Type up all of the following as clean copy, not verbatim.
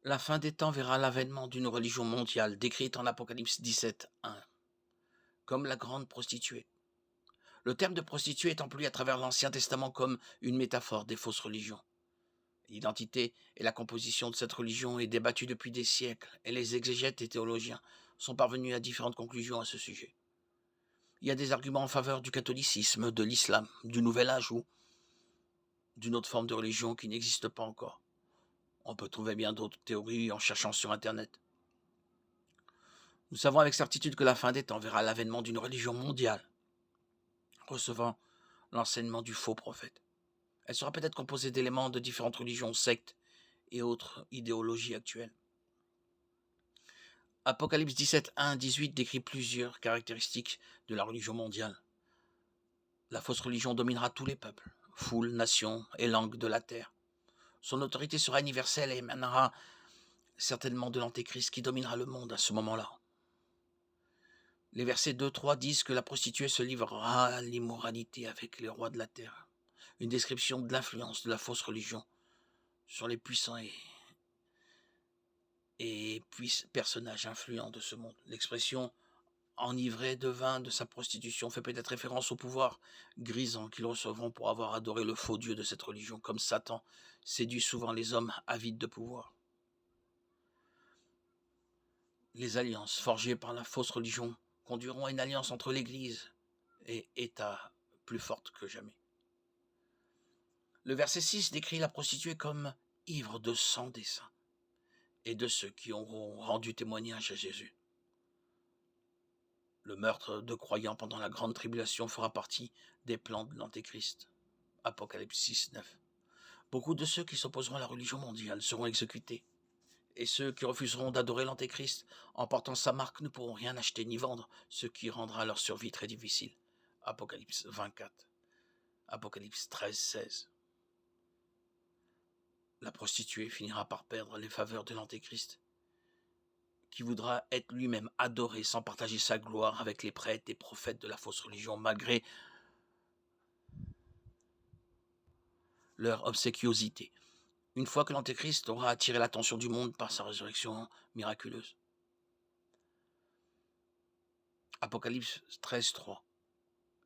La fin des temps verra l'avènement d'une religion mondiale décrite en Apocalypse 17:1, comme la grande prostituée. Le terme de prostituée est employé à travers l'Ancien Testament comme une métaphore des fausses religions. L'identité et la composition de cette religion est débattue depuis des siècles et les exégètes et théologiens sont parvenus à différentes conclusions à ce sujet. Il y a des arguments en faveur du catholicisme, de l'islam, du Nouvel Âge ou d'une autre forme de religion qui n'existe pas encore. On peut trouver bien d'autres théories en cherchant sur Internet. Nous savons avec certitude que la fin des temps verra l'avènement d'une religion mondiale, recevant l'enseignement du faux prophète. Elle sera peut-être composée d'éléments de différentes religions, sectes et autres idéologies actuelles. Apocalypse 17, 1, 18 décrit plusieurs caractéristiques de la religion mondiale. La fausse religion dominera tous les peuples, foules, nations et langues de la terre. Son autorité sera universelle et émanera certainement de l'Antéchrist qui dominera le monde à ce moment-là. Les versets 2, 3 disent que la prostituée se livrera à l'immoralité avec les rois de la terre. Une description de l'influence de la fausse religion sur les puissants et personnages influents de ce monde. L'expression enivré de vin de sa prostitution fait peut-être référence au pouvoir grisant qu'ils recevront pour avoir adoré le faux Dieu de cette religion, comme Satan séduit souvent les hommes avides de pouvoir. Les alliances forgées par la fausse religion conduiront à une alliance entre l'Église et État plus forte que jamais. Le verset 6 décrit la prostituée comme ivre de sang des saints et de ceux qui auront rendu témoignage à Jésus. Le meurtre de croyants pendant la grande tribulation fera partie des plans de l'Antéchrist. Apocalypse 6, 9. Beaucoup de ceux qui s'opposeront à la religion mondiale seront exécutés. Et ceux qui refuseront d'adorer l'Antéchrist en portant sa marque ne pourront rien acheter ni vendre, ce qui rendra leur survie très difficile. Apocalypse 24. Apocalypse 13, 16. La prostituée finira par perdre les faveurs de l'Antéchrist, qui voudra être lui-même adoré sans partager sa gloire avec les prêtres et prophètes de la fausse religion, malgré leur obséquiosité, une fois que l'Antéchrist aura attiré l'attention du monde par sa résurrection miraculeuse. Apocalypse 13, 3.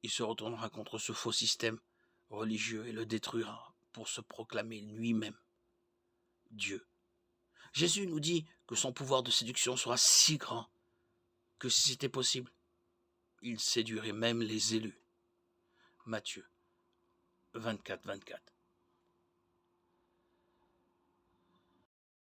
Il se retournera contre ce faux système religieux et le détruira pour se proclamer lui-même Dieu. Jésus nous dit que son pouvoir de séduction sera si grand que si c'était possible, il séduirait même les élus. Matthieu 24, 24.